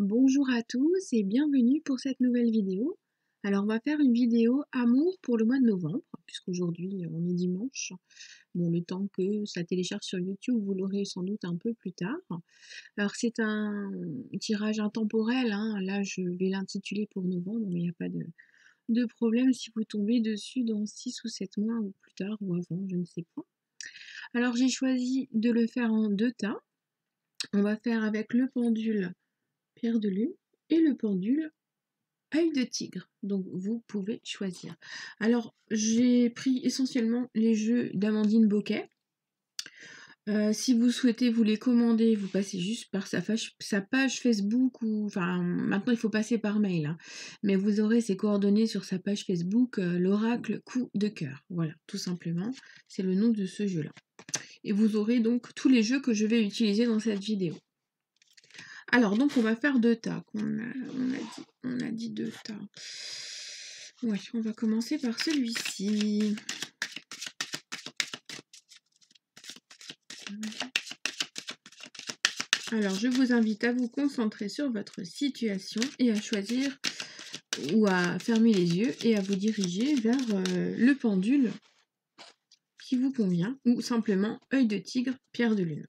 Bonjour à tous et bienvenue pour cette nouvelle vidéo. Alors on va faire une vidéo amour pour le mois de novembre, puisqu'aujourd'hui on est dimanche. Bon, le temps que ça télécharge sur YouTube, vous l'aurez sans doute un peu plus tard. Alors c'est un tirage intemporel, hein. Là je vais l'intituler pour novembre, mais il n'y a pas de problème si vous tombez dessus dans 6 ou 7 mois ou plus tard ou avant, je ne sais pas. Alors j'ai choisi de le faire en 2 tas. On va faire avec le pendule Pierre de Lune et le pendule œil de tigre. Donc vous pouvez choisir. Alors j'ai pris essentiellement les jeux d'Amandine Boquet. Si vous souhaitez vous les commander, vous passez juste par sa page Facebook ou enfin maintenant il faut passer par mail, hein. Mais vous aurez ses coordonnées sur sa page Facebook, l'oracle coup de cœur. Voilà, tout simplement, c'est le nom de ce jeu-là. Et vous aurez donc tous les jeux que je vais utiliser dans cette vidéo. Alors, donc, on va faire 2 tas. On a dit 2 tas. Ouais, on va commencer par celui-ci. Alors, je vous invite à vous concentrer sur votre situation et à choisir ou à fermer les yeux et à vous diriger vers le pendule qui vous convient ou simplement œil de tigre, pierre de lune.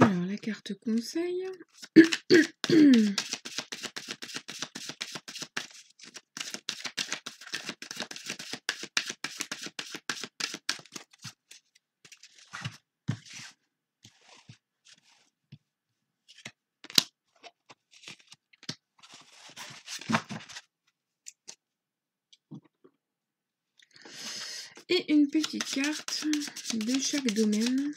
Alors, la carte conseil. Et une petite carte de chaque domaine.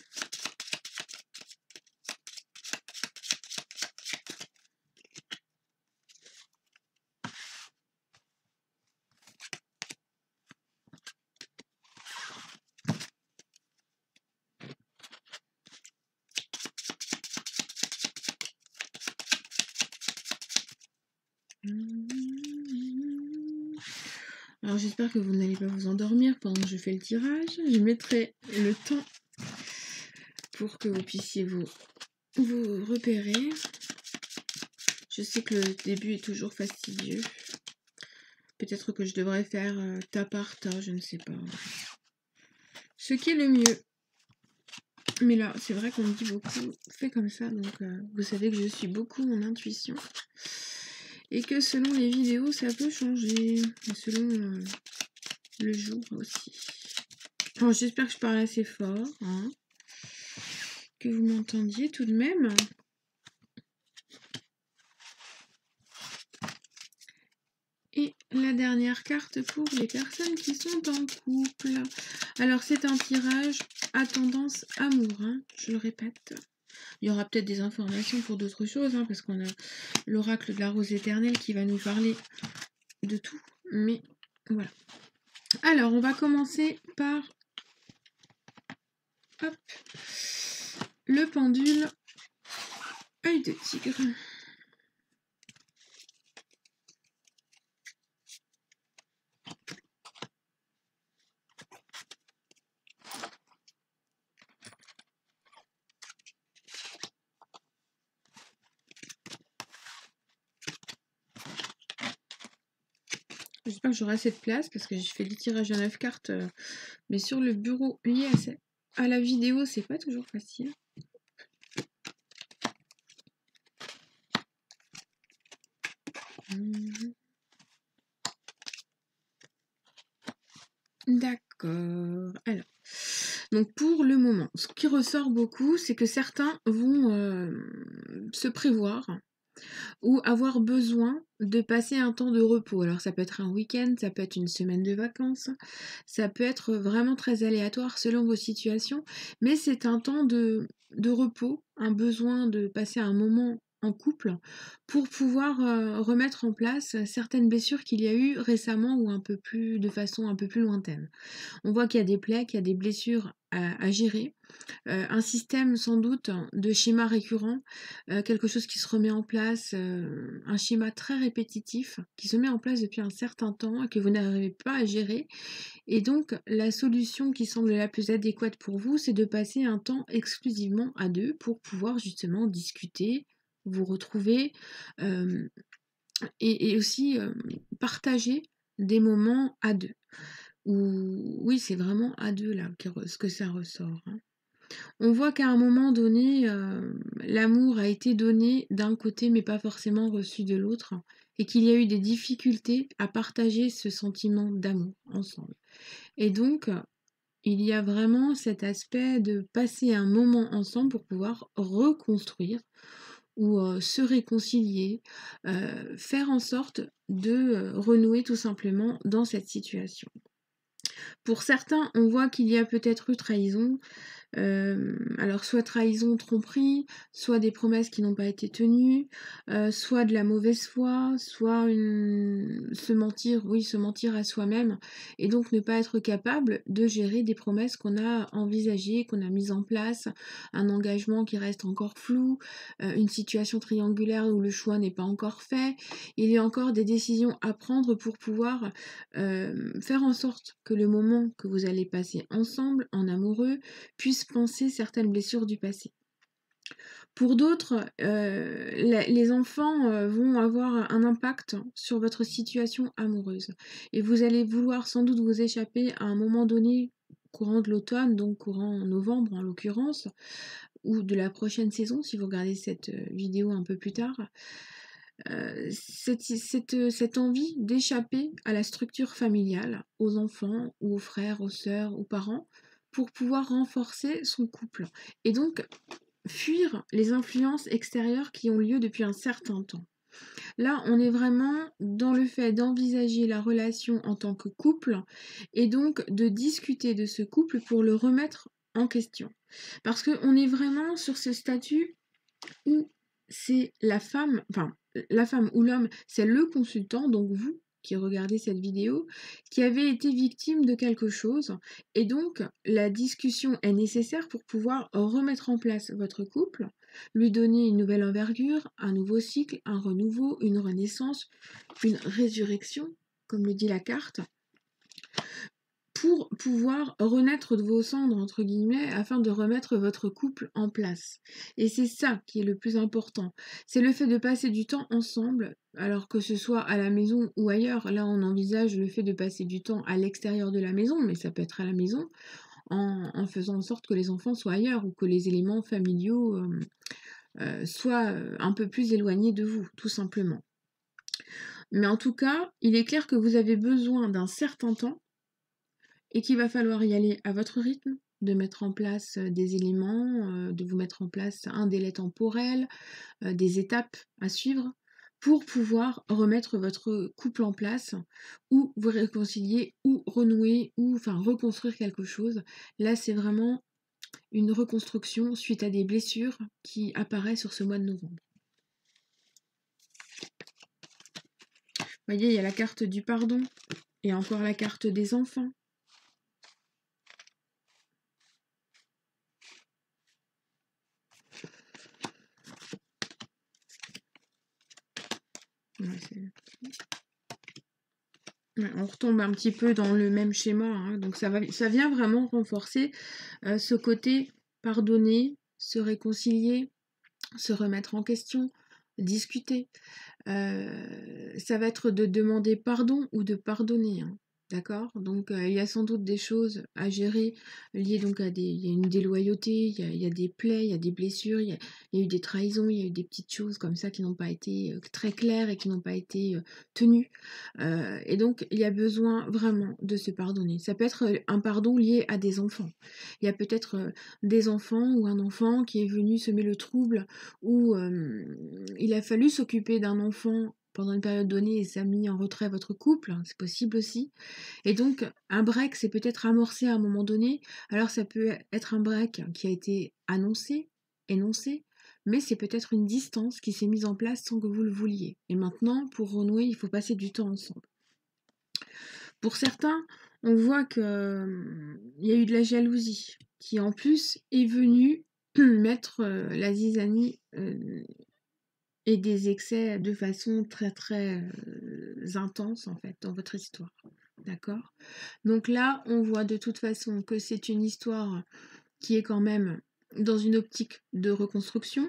Alors j'espère que vous n'allez pas vous endormir pendant que je fais le tirage. Je mettrai le temps pour que vous puissiez vous repérer. Je sais que le début est toujours fastidieux. Peut-être que je devrais faire tas par tas, je ne sais pas. Ce qui est le mieux. Mais là, c'est vrai qu'on me dit beaucoup, fais comme ça, donc vous savez que je suis beaucoup mon intuition. Et que selon les vidéos, ça peut changer. Et selon le jour aussi. Enfin, j'espère que je parle assez fort, hein, que vous m'entendiez tout de même. Et la dernière carte pour les personnes qui sont en couple. Alors, c'est un tirage à tendance amour, hein, je le répète. Il y aura peut-être des informations pour d'autres choses, hein, parce qu'on a l'oracle de la rose éternelle qui va nous parler de tout. Mais voilà. Alors, on va commencer par hop, le pendule œil de tigre. J'espère que j'aurai assez de place parce que j'ai fait des tirages à 9 cartes, mais sur le bureau lié à la vidéo, c'est pas toujours facile. D'accord. Alors, donc pour le moment, ce qui ressort beaucoup, c'est que certains vont se prévoir ou avoir besoin de passer un temps de repos. Alors ça peut être un week-end, ça peut être une semaine de vacances, ça peut être vraiment très aléatoire selon vos situations, mais c'est un temps de repos, un besoin de passer un moment en couple pour pouvoir remettre en place certaines blessures qu'il y a eu récemment ou un peu plus de façon un peu plus lointaine. On voit qu'il y a des plaies, qu'il y a des blessures à gérer, un système sans doute de schéma récurrent, quelque chose qui se remet en place, un schéma très répétitif qui se met en place depuis un certain temps et que vous n'arrivez pas à gérer. Et donc la solution qui semble la plus adéquate pour vous, c'est de passer un temps exclusivement à deux pour pouvoir justement discuter, vous retrouver et aussi partager des moments à deux. Oui, c'est vraiment à deux là ce que ça ressort, hein. On voit qu'à un moment donné, l'amour a été donné d'un côté mais pas forcément reçu de l'autre et qu'il y a eu des difficultés à partager ce sentiment d'amour ensemble. Et donc, il y a vraiment cet aspect de passer un moment ensemble pour pouvoir reconstruire ou se réconcilier, faire en sorte de renouer tout simplement dans cette situation. Pour certains, on voit qu'il y a peut-être eu trahison, alors soit trahison, tromperie, soit des promesses qui n'ont pas été tenues, soit de la mauvaise foi, soit se mentir à soi-même et donc ne pas être capable de gérer des promesses qu'on a envisagées, qu'on a mises en place, un engagement qui reste encore flou, une situation triangulaire où le choix n'est pas encore fait. Il y a encore des décisions à prendre pour pouvoir faire en sorte que le moment que vous allez passer ensemble, en amoureux, puisse penser certaines blessures du passé. Pour d'autres, les enfants vont avoir un impact sur votre situation amoureuse. Et vous allez vouloir sans doute vous échapper à un moment donné, courant de l'automne, donc courant novembre en l'occurrence, ou de la prochaine saison, si vous regardez cette vidéo un peu plus tard. Cette envie d'échapper à la structure familiale, aux enfants, ou aux frères, aux sœurs, aux parents, pour pouvoir renforcer son couple. Et donc, fuir les influences extérieures qui ont lieu depuis un certain temps. Là, on est vraiment dans le fait d'envisager la relation en tant que couple et donc de discuter de ce couple pour le remettre en question. Parce qu'on est vraiment sur ce statut où c'est la femme ou l'homme, c'est le consultant, donc vous qui regardez cette vidéo, qui avez été victime de quelque chose. Et donc, la discussion est nécessaire pour pouvoir remettre en place votre couple, lui donner une nouvelle envergure, un nouveau cycle, un renouveau, une renaissance, une résurrection, comme le dit la carte, pour pouvoir renaître de vos cendres, entre guillemets, afin de remettre votre couple en place. Et c'est ça qui est le plus important. C'est le fait de passer du temps ensemble, alors que ce soit à la maison ou ailleurs. Là, on envisage le fait de passer du temps à l'extérieur de la maison, mais ça peut être à la maison, en faisant en sorte que les enfants soient ailleurs ou que les éléments familiaux soient un peu plus éloignés de vous, tout simplement. Mais en tout cas, il est clair que vous avez besoin d'un certain temps et qu'il va falloir y aller à votre rythme, de mettre en place des éléments, de vous mettre en place un délai temporel, des étapes à suivre pour pouvoir remettre votre couple en place ou vous réconcilier ou renouer ou enfin reconstruire quelque chose. Là, c'est vraiment une reconstruction suite à des blessures qui apparaissent sur ce mois de novembre. Vous voyez, il y a la carte du pardon et encore la carte des enfants. Ouais, on retombe un petit peu dans le même schéma, hein, donc ça vient vraiment renforcer ce côté pardonner, se réconcilier, se remettre en question, discuter. Ça va être de demander pardon ou de pardonner, hein, d'accord? Donc il y a sans doute des choses à gérer liées donc à des il y a une déloyauté, il y a des plaies, il y a des blessures, il y a eu des trahisons, il y a eu des petites choses comme ça qui n'ont pas été, très claires et qui n'ont pas été, tenues. Et donc il y a besoin vraiment de se pardonner. Ça peut être, un pardon lié à des enfants. Il y a peut-être, des enfants ou un enfant qui est venu semer le trouble ou il a fallu s'occuper d'un enfant pendant une période donnée et ça a mis en retrait votre couple, hein, c'est possible aussi. Et donc un break s'est peut-être amorcé à un moment donné. Alors ça peut être un break qui a été annoncé, énoncé, mais c'est peut-être une distance qui s'est mise en place sans que vous le vouliez. Et maintenant, pour renouer, il faut passer du temps ensemble. Pour certains, on voit qu'il y a eu de la jalousie qui en plus est venue mettre la zizanie et des excès de façon très très intense en fait dans votre histoire. D'accord? Donc là, on voit de toute façon que c'est une histoire qui est quand même dans une optique de reconstruction,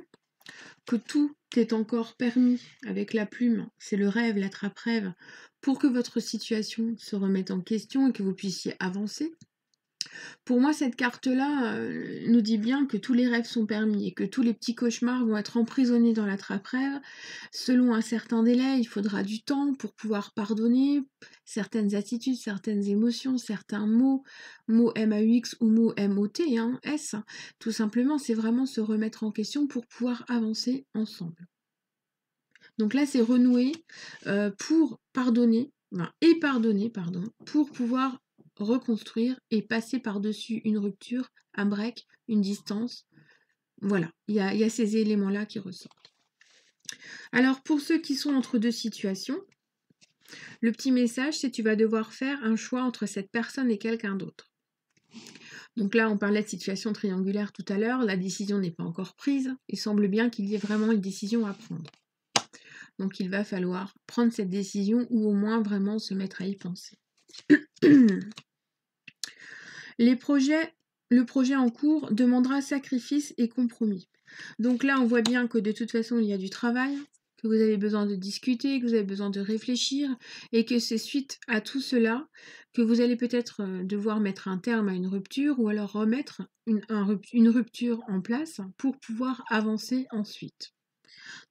que tout est encore permis avec la plume, c'est le rêve, l'attrape-rêve, pour que votre situation se remette en question et que vous puissiez avancer. Pour moi, cette carte-là nous dit bien que tous les rêves sont permis et que tous les petits cauchemars vont être emprisonnés dans l'attrape-rêve. Selon un certain délai, il faudra du temps pour pouvoir pardonner certaines attitudes, certaines émotions, certains mots, mots MAUX ou mots MOT, hein, S. Tout simplement, c'est vraiment se remettre en question pour pouvoir avancer ensemble. Donc là, c'est renouer pour pardonner, pardonner, pardon, pour pouvoir reconstruire et passer par-dessus une rupture, un break, une distance. Voilà, il y a ces éléments-là qui ressortent. Alors pour ceux qui sont entre deux situations, le petit message, c'est tu vas devoir faire un choix entre cette personne et quelqu'un d'autre. Donc là, on parlait de situation triangulaire tout à l'heure, la décision n'est pas encore prise, il semble bien qu'il y ait vraiment une décision à prendre. Donc il va falloir prendre cette décision ou au moins vraiment se mettre à y penser. Le projet en cours demandera sacrifice et compromis. Donc là, on voit bien que de toute façon, il y a du travail, que vous avez besoin de discuter, que vous avez besoin de réfléchir, et que c'est suite à tout cela que vous allez peut-être devoir mettre un terme à une rupture ou alors remettre une rupture en place pour pouvoir avancer ensuite.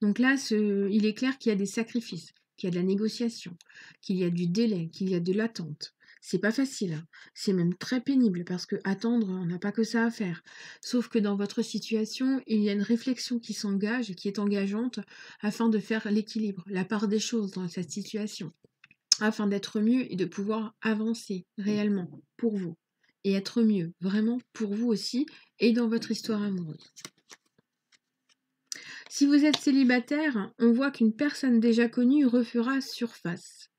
Donc là, il est clair qu'il y a des sacrifices, qu'il y a de la négociation, qu'il y a du délai, qu'il y a de l'attente. C'est pas facile, hein. C'est même très pénible parce que attendre, on n'a pas que ça à faire. Sauf que dans votre situation, il y a une réflexion qui s'engage, qui est engageante, afin de faire l'équilibre, la part des choses dans cette situation, afin d'être mieux et de pouvoir avancer réellement pour vous. Et être mieux, vraiment pour vous aussi, et dans votre histoire amoureuse. Si vous êtes célibataire, on voit qu'une personne déjà connue refera surface.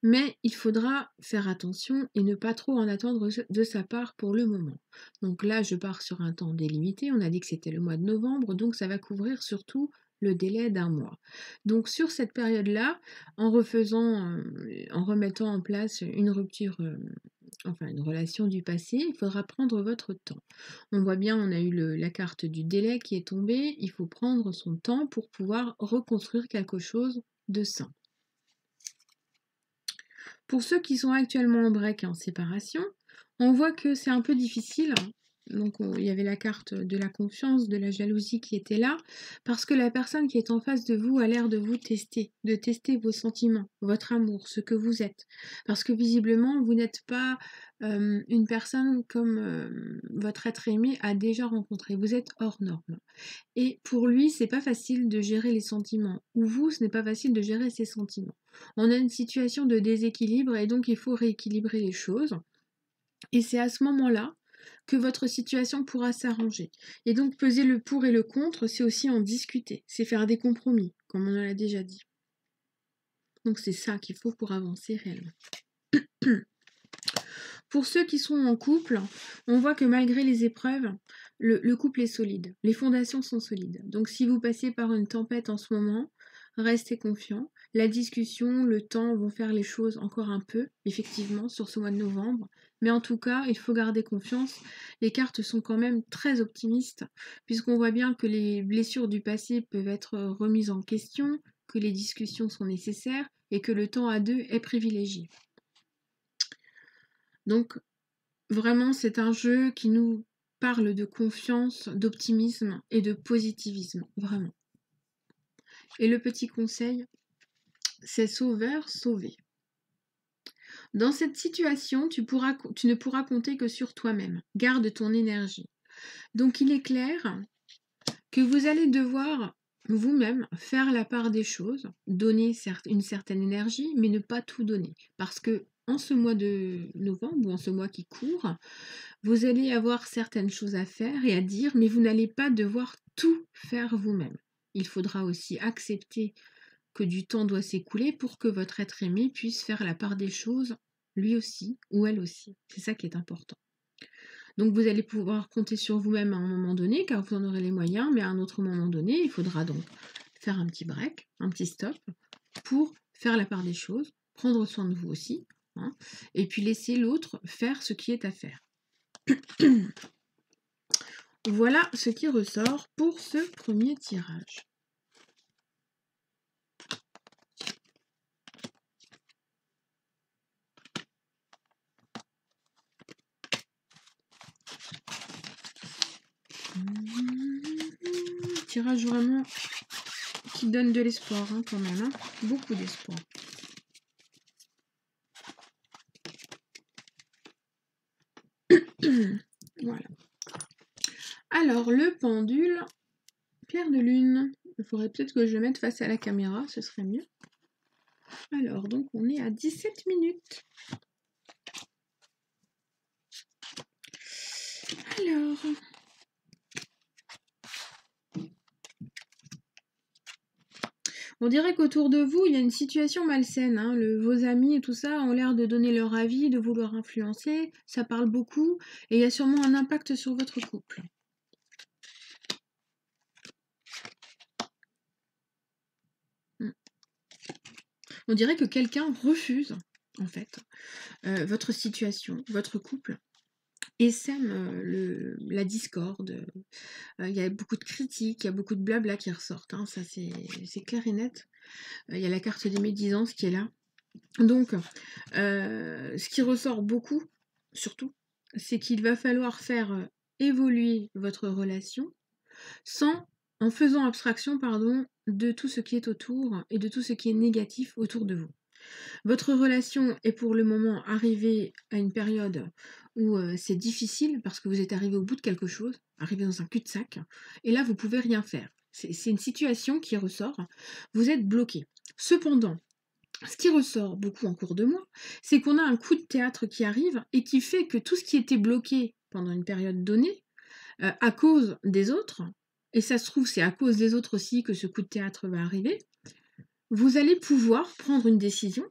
Mais il faudra faire attention et ne pas trop en attendre de sa part pour le moment. Donc là, je pars sur un temps délimité. On a dit que c'était le mois de novembre, donc ça va couvrir surtout le délai d'un mois. Donc sur cette période-là, en remettant en place une rupture, enfin une relation du passé, il faudra prendre votre temps. On voit bien, on a eu la carte du délai qui est tombée. Il faut prendre son temps pour pouvoir reconstruire quelque chose de sain. Pour ceux qui sont actuellement en break et en séparation, on voit que c'est un peu difficile. Donc il y avait la carte de la confiance, de la jalousie qui était là, parce que la personne qui est en face de vous a l'air de vous tester, de tester vos sentiments, votre amour, ce que vous êtes. Parce que visiblement, vous n'êtes pas une personne comme votre être aimé a déjà rencontré. Vous êtes hors norme. Et pour lui, c'est pas facile de gérer les sentiments. Ou vous, ce n'est pas facile de gérer ses sentiments. On a une situation de déséquilibre et donc il faut rééquilibrer les choses. Et c'est à ce moment-là que votre situation pourra s'arranger. Et donc peser le pour et le contre, c'est aussi en discuter. C'est faire des compromis, comme on en a déjà dit. Donc c'est ça qu'il faut pour avancer réellement. Pour ceux qui sont en couple, on voit que malgré les épreuves, le couple est solide. Les fondations sont solides. Donc si vous passez par une tempête en ce moment, restez confiant. La discussion, le temps vont faire les choses encore un peu, effectivement, sur ce mois de novembre. Mais en tout cas, il faut garder confiance. Les cartes sont quand même très optimistes, puisqu'on voit bien que les blessures du passé peuvent être remises en question, que les discussions sont nécessaires et que le temps à deux est privilégié. Donc, vraiment, c'est un jeu qui nous parle de confiance, d'optimisme et de positivisme, vraiment. Et le petit conseil, c'est sauveur, sauvé. Dans cette situation, tu ne pourras compter que sur toi-même. Garde ton énergie. Donc il est clair que vous allez devoir vous-même faire la part des choses, donner une certaine énergie, mais ne pas tout donner. Parce que en ce mois de novembre, ou en ce mois qui court, vous allez avoir certaines choses à faire et à dire, mais vous n'allez pas devoir tout faire vous-même. Il faudra aussi accepter que du temps doit s'écouler pour que votre être aimé puisse faire la part des choses, lui aussi ou elle aussi. C'est ça qui est important. Donc vous allez pouvoir compter sur vous-même à un moment donné, car vous en aurez les moyens, mais à un autre moment donné, il faudra donc faire un petit break, un petit stop, pour faire la part des choses, prendre soin de vous aussi, hein, et puis laisser l'autre faire ce qui est à faire. Voilà ce qui ressort pour ce premier tirage. Tirage vraiment qui donne de l'espoir, hein, quand même, hein. Beaucoup d'espoir. Voilà. Alors, le pendule, pierre de lune. Il faudrait peut-être que je le mette face à la caméra, ce serait mieux. Alors, donc on est à 17 minutes. Alors... On dirait qu'autour de vous, il y a une situation malsaine. Hein. Vos amis et tout ça ont l'air de donner leur avis, de vouloir influencer. Ça parle beaucoup et il y a sûrement un impact sur votre couple. On dirait que quelqu'un refuse, en fait, votre situation, votre couple, et sème la discorde. Il y a beaucoup de critiques, il y a beaucoup de blabla qui ressortent. Hein. Ça, c'est clair et net. Il y a la carte des médisances qui est là. Donc, ce qui ressort beaucoup, surtout, c'est qu'il va falloir faire évoluer votre relation en faisant abstraction, de tout ce qui est autour et de tout ce qui est négatif autour de vous. Votre relation est pour le moment arrivée à une période où c'est difficile parce que vous êtes arrivé au bout de quelque chose, arrivé dans un cul-de-sac, et là vous pouvez rien faire. C'est une situation qui ressort, vous êtes bloqué. Cependant, ce qui ressort beaucoup en cours de mois, c'est qu'on a un coup de théâtre qui arrive et qui fait que tout ce qui était bloqué pendant une période donnée, à cause des autres, et ça se trouve c'est à cause des autres aussi que ce coup de théâtre va arriver, vous allez pouvoir prendre une décision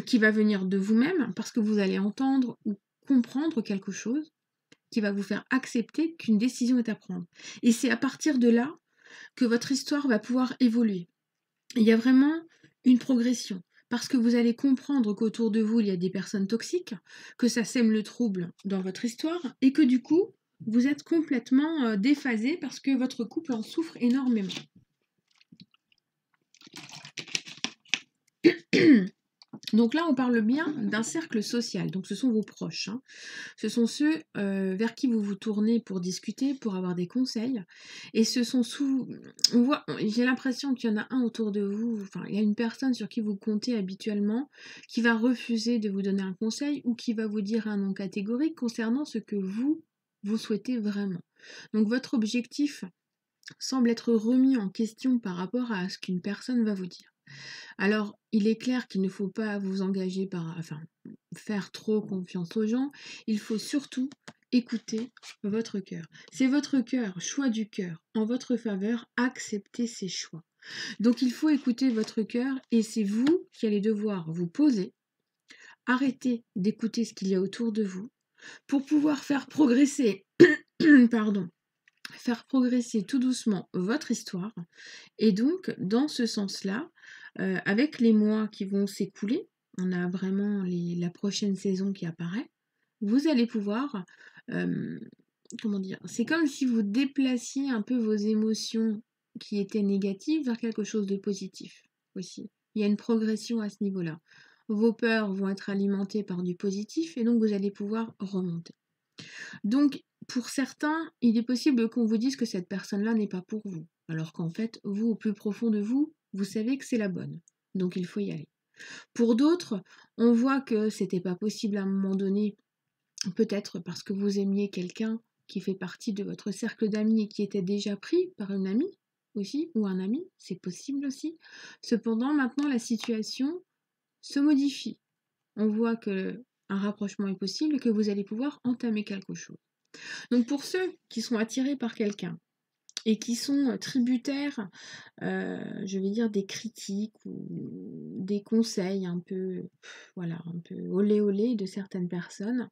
qui va venir de vous-même parce que vous allez entendre ou comprendre quelque chose qui va vous faire accepter qu'une décision est à prendre. Et c'est à partir de là que votre histoire va pouvoir évoluer. Il y a vraiment une progression parce que vous allez comprendre qu'autour de vous, il y a des personnes toxiques, que ça sème le trouble dans votre histoire et que du coup, vous êtes complètement déphasé parce que votre couple en souffre énormément. Donc là, on parle bien d'un cercle social. Donc ce sont vos proches. Hein. Ce sont ceux vers qui vous vous tournez pour discuter, pour avoir des conseils. Et ce sont j'ai l'impression qu'il y en a un autour de vous. Enfin, il y a une personne sur qui vous comptez habituellement qui va refuser de vous donner un conseil ou qui va vous dire un non catégorique concernant ce que vous souhaitez vraiment. Donc votre objectif semble être remis en question par rapport à ce qu'une personne va vous dire. Alors, il est clair qu'il ne faut pas vous engager faire trop confiance aux gens. Il faut surtout écouter votre cœur. C'est votre cœur, choix du cœur, en votre faveur, acceptez ces choix. Donc, il faut écouter votre cœur et c'est vous qui allez devoir vous poser, arrêter d'écouter ce qu'il y a autour de vous pour pouvoir faire progresser, faire progresser tout doucement votre histoire. Et donc, dans ce sens-là, avec les mois qui vont s'écouler, on a vraiment la prochaine saison qui apparaît, vous allez pouvoir, hem, comment dire? C'est comme si vous déplaciez un peu vos émotions qui étaient négatives vers quelque chose de positif aussi. Il y a une progression à ce niveau-là. Vos peurs vont être alimentées par du positif et donc vous allez pouvoir remonter. Donc, pour certains, il est possible qu'on vous dise que cette personne-là n'est pas pour vous, alors qu'en fait, vous, au plus profond de vous, vous savez que c'est la bonne. Donc, il faut y aller. Pour d'autres, on voit que c'était pas possible à un moment donné, peut-être parce que vous aimiez quelqu'un qui fait partie de votre cercle d'amis et qui était déjà pris par une amie aussi, ou un ami, c'est possible aussi. Cependant, maintenant, la situation se modifie. On voit que un rapprochement est possible et que vous allez pouvoir entamer quelque chose. Donc pour ceux qui sont attirés par quelqu'un et qui sont tributaires, je vais dire des critiques ou des conseils un peu, voilà, un peu olé olé de certaines personnes,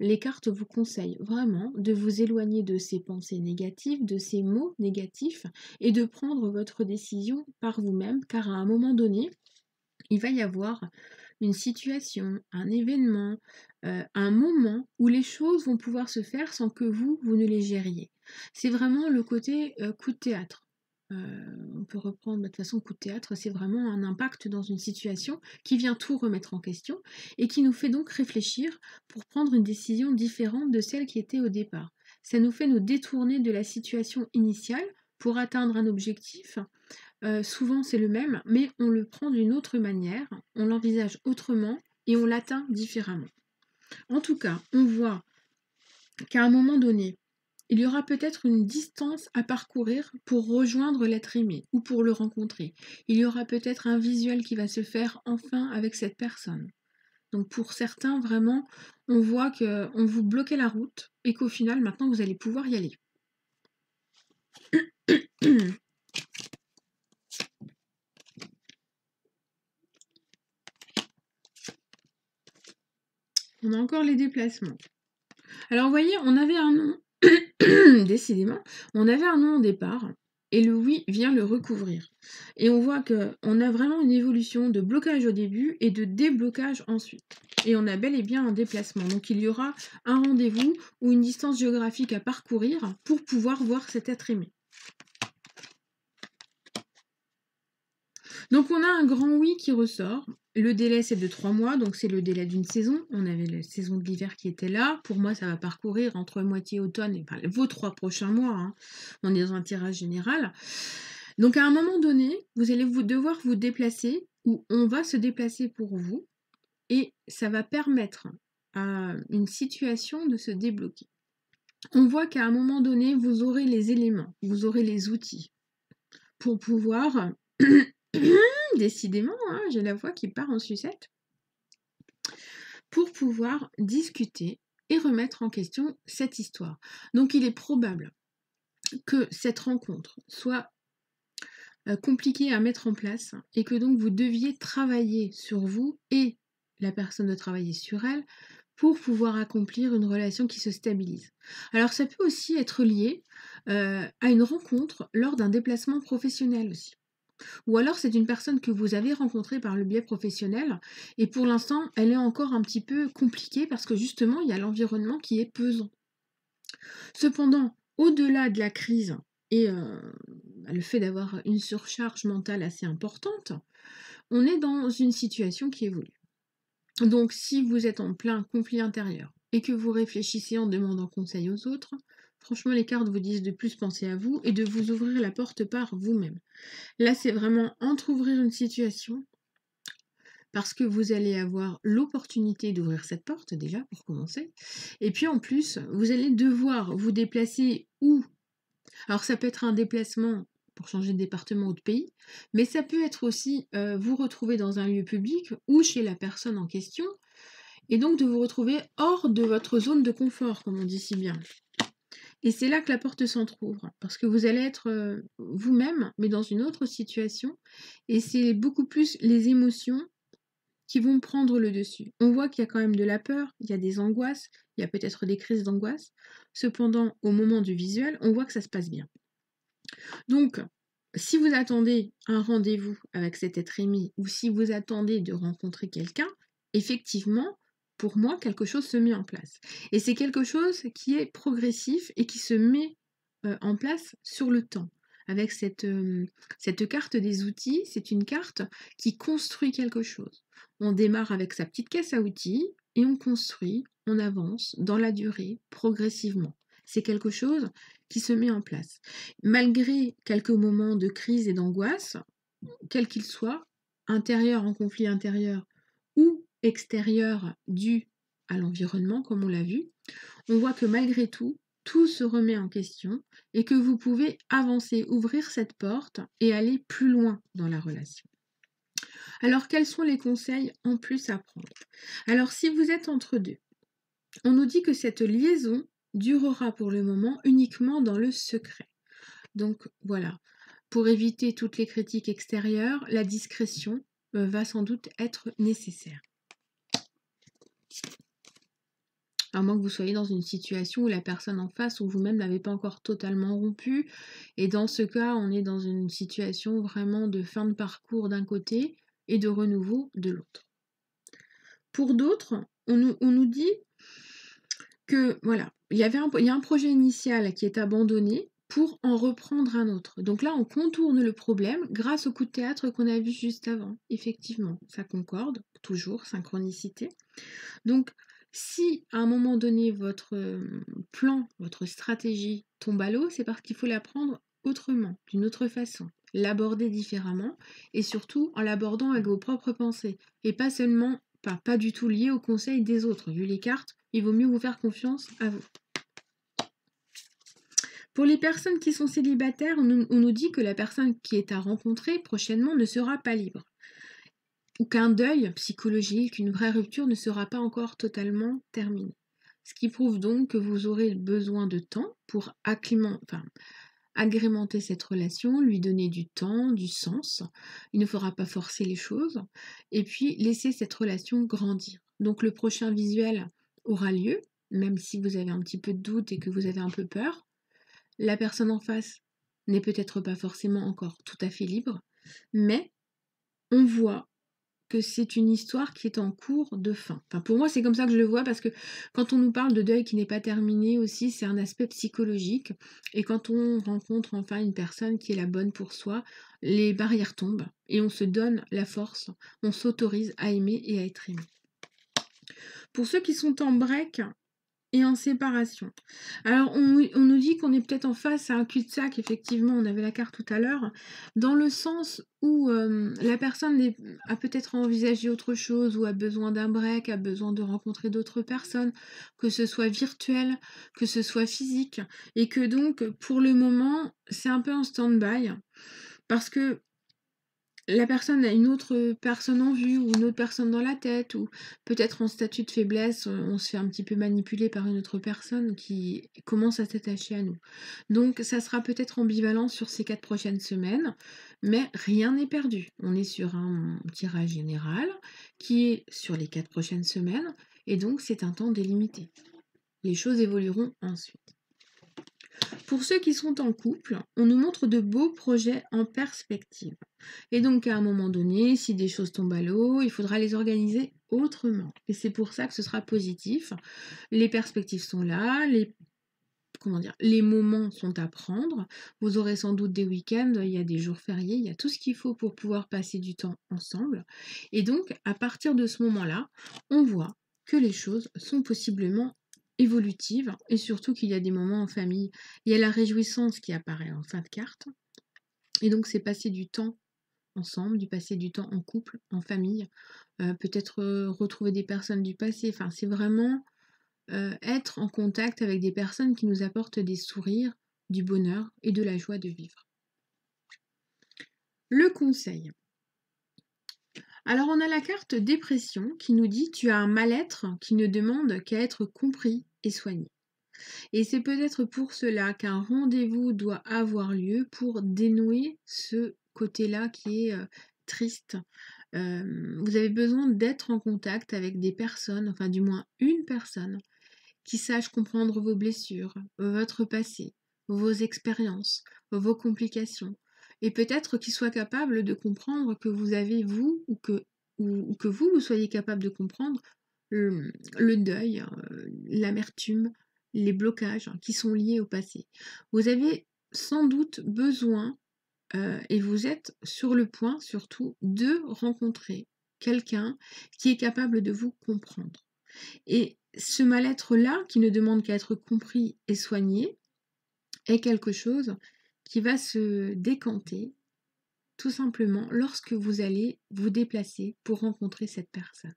les cartes vous conseillent vraiment de vous éloigner de ces pensées négatives, de ces mots négatifs et de prendre votre décision par vous-même, car à un moment donné, il va y avoir une situation, un événement, un moment où les choses vont pouvoir se faire sans que vous ne les gériez. C'est vraiment le côté, coup de théâtre. Heu, on peut reprendre de toute façon coup de théâtre, c'est vraiment un impact dans une situation qui vient tout remettre en question et qui nous fait donc réfléchir pour prendre une décision différente de celle qui était au départ. Ça nous fait nous détourner de la situation initiale pour atteindre un objectif. Souvent c'est le même, mais on le prend d'une autre manière, on l'envisage autrement et on l'atteint différemment. En tout cas, on voit qu'à un moment donné, il y aura peut-être une distance à parcourir pour rejoindre l'être aimé ou pour le rencontrer. Il y aura peut-être un visuel qui va se faire enfin avec cette personne. Donc pour certains, vraiment, on voit qu'on vous bloquait la route et qu'au final, maintenant, vous allez pouvoir y aller. On a encore les déplacements. Alors vous voyez, on avait un nom, décidément, on avait un nom au départ, et le oui vient le recouvrir. Et on voit qu'on a vraiment une évolution de blocage au début et de déblocage ensuite. Et on a bel et bien un déplacement. Donc il y aura un rendez-vous ou une distance géographique à parcourir pour pouvoir voir cet être aimé. Donc on a un grand oui qui ressort. Le délai c'est de 3 mois, donc c'est le délai d'une saison. On avait la saison de l'hiver qui était là. Pour moi, ça va parcourir entre moitié automne et enfin, vos 3 prochains mois, hein. On est dans un tirage général. Donc à un moment donné, vous allez devoir vous déplacer, ou on va se déplacer pour vous, et ça va permettre à une situation de se débloquer. On voit qu'à un moment donné, vous aurez les éléments, vous aurez les outils pour pouvoir décidément, hein, j'ai la voix qui part en sucette, pour pouvoir discuter et remettre en question cette histoire. Donc il est probable que cette rencontre soit compliquée à mettre en place et que donc vous deviez travailler sur vous et la personne de travailler sur elle pour pouvoir accomplir une relation qui se stabilise. Alors ça peut aussi être lié à une rencontre lors d'un déplacement professionnel aussi. Ou alors c'est une personne que vous avez rencontrée par le biais professionnel et pour l'instant elle est encore un petit peu compliquée parce que justement il y a l'environnement qui est pesant. Cependant, au-delà de la crise et le fait d'avoir une surcharge mentale assez importante, on est dans une situation qui évolue. Donc si vous êtes en plein conflit intérieur et que vous réfléchissez en demandant conseil aux autres, franchement les cartes vous disent de plus penser à vous et de vous ouvrir la porte par vous-même. Là, c'est vraiment entrouvrir une situation parce que vous allez avoir l'opportunité d'ouvrir cette porte déjà pour commencer. Et puis en plus, vous allez devoir vous déplacer où? Alors ça peut être un déplacement pour changer de département ou de pays, mais ça peut être aussi vous retrouver dans un lieu public ou chez la personne en question, et donc de vous retrouver hors de votre zone de confort, comme on dit si bien. Et c'est là que la porte s'entrouvre, parce que vous allez être vous-même, mais dans une autre situation, et c'est beaucoup plus les émotions qui vont prendre le dessus. On voit qu'il y a quand même de la peur, il y a des angoisses, il y a peut-être des crises d'angoisse. Cependant, au moment du visuel, on voit que ça se passe bien. Donc, si vous attendez un rendez-vous avec cet être aimé ou si vous attendez de rencontrer quelqu'un, effectivement, pour moi, quelque chose se met en place. Et c'est quelque chose qui est progressif et qui se met en place sur le temps. Avec cette carte des outils, c'est une carte qui construit quelque chose. On démarre avec sa petite caisse à outils et on construit, on avance dans la durée, progressivement. C'est quelque chose qui se met en place. Malgré quelques moments de crise et d'angoisse, quels qu'ils soient, intérieurs en conflit intérieur ou extérieurs dus à l'environnement, comme on l'a vu, on voit que malgré tout, tout se remet en question et que vous pouvez avancer, ouvrir cette porte et aller plus loin dans la relation. Alors, quels sont les conseils en plus à prendre? Alors, si vous êtes entre deux, on nous dit que cette liaison durera pour le moment uniquement dans le secret. Donc voilà, pour éviter toutes les critiques extérieures, la discrétion va sans doute être nécessaire. À moins que vous soyez dans une situation où la personne en face ou vous-même n'avez pas encore totalement rompu. Et dans ce cas, on est dans une situation vraiment de fin de parcours d'un côté et de renouveau de l'autre. Pour d'autres, on nous dit que voilà, il y a un projet initial qui est abandonné pour en reprendre un autre. Donc là, on contourne le problème grâce au coup de théâtre qu'on a vu juste avant. Effectivement, ça concorde, toujours, synchronicité. Donc, si à un moment donné, votre plan, votre stratégie tombe à l'eau, c'est parce qu'il faut la prendre autrement, d'une autre façon, l'aborder différemment et surtout en l'abordant avec vos propres pensées et pas seulement, pas du tout lié aux conseils des autres. Vu les cartes, il vaut mieux vous faire confiance à vous. Pour les personnes qui sont célibataires, on nous dit que la personne qui est à rencontrer prochainement ne sera pas libre. Ou qu'un deuil psychologique, une vraie rupture ne sera pas encore totalement terminée. Ce qui prouve donc que vous aurez besoin de temps pour agrémenter cette relation, lui donner du temps, du sens. Il ne faudra pas forcer les choses. Et puis laisser cette relation grandir. Donc le prochain visuel aura lieu, même si vous avez un petit peu de doute et que vous avez un peu peur. La personne en face n'est peut-être pas forcément encore tout à fait libre, mais on voit que c'est une histoire qui est en cours de fin. Enfin, pour moi, c'est comme ça que je le vois, parce que quand on nous parle de deuil qui n'est pas terminé aussi, c'est un aspect psychologique. Et quand on rencontre enfin une personne qui est la bonne pour soi, les barrières tombent et on se donne la force, on s'autorise à aimer et à être aimé. Pour ceux qui sont en break et en séparation. Alors, on nous dit qu'on est peut-être en face à un cul-de-sac, effectivement, on avait la carte tout à l'heure, dans le sens où la personne a peut-être envisagé autre chose, ou a besoin d'un break, a besoin de rencontrer d'autres personnes, que ce soit virtuel, que ce soit physique, et que donc, pour le moment, c'est un peu en stand-by, parce que la personne a une autre personne en vue ou une autre personne dans la tête, ou peut-être en statut de faiblesse, on se fait un petit peu manipuler par une autre personne qui commence à s'attacher à nous. Donc ça sera peut-être ambivalent sur ces 4 prochaines semaines, mais rien n'est perdu. On est sur un tirage général qui est sur les 4 prochaines semaines et donc c'est un temps délimité. Les choses évolueront ensuite. Pour ceux qui sont en couple, on nous montre de beaux projets en perspective. Et donc, à un moment donné, si des choses tombent à l'eau, il faudra les organiser autrement. Et c'est pour ça que ce sera positif. Les perspectives sont là, les moments sont à prendre. Vous aurez sans doute des week-ends, il y a des jours fériés, il y a tout ce qu'il faut pour pouvoir passer du temps ensemble. Et donc, à partir de ce moment-là, on voit que les choses sont possiblement évolutives et surtout qu'il y a des moments en famille. Il y a la réjouissance qui apparaît en fin de carte. Et donc, c'est passer du temps ensemble, du passer du temps en couple, en famille, peut-être retrouver des personnes du passé. Enfin, c'est vraiment être en contact avec des personnes qui nous apportent des sourires, du bonheur et de la joie de vivre. Le conseil. Alors on a la carte dépression qui nous dit tu as un mal-être qui ne demande qu'à être compris et soigné. Et c'est peut-être pour cela qu'un rendez-vous doit avoir lieu pour dénouer ce côté-là qui est triste, Vous avez besoin d'être en contact avec des personnes, enfin du moins une personne, qui sache comprendre vos blessures, votre passé, vos expériences, vos complications, et peut-être qui soit capable de comprendre que vous avez, vous, ou que vous soyez capable de comprendre le deuil, l'amertume, les blocages qui sont liés au passé. Vous avez sans doute besoin, et vous êtes sur le point surtout de rencontrer quelqu'un qui est capable de vous comprendre. Et ce mal-être-là, qui ne demande qu'à être compris et soigné, est quelque chose qui va se décanter tout simplement lorsque vous allez vous déplacer pour rencontrer cette personne.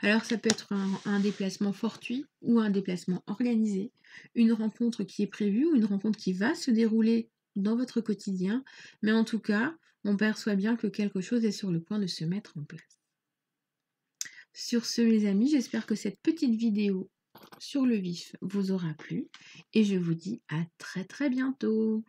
Alors ça peut être un déplacement fortuit ou un déplacement organisé, une rencontre qui est prévue ou une rencontre qui va se dérouler dans votre quotidien, mais en tout cas, on perçoit bien que quelque chose est sur le point de se mettre en place. Sur ce, mes amis, j'espère que cette petite vidéo sur le vif vous aura plu et je vous dis à très très bientôt.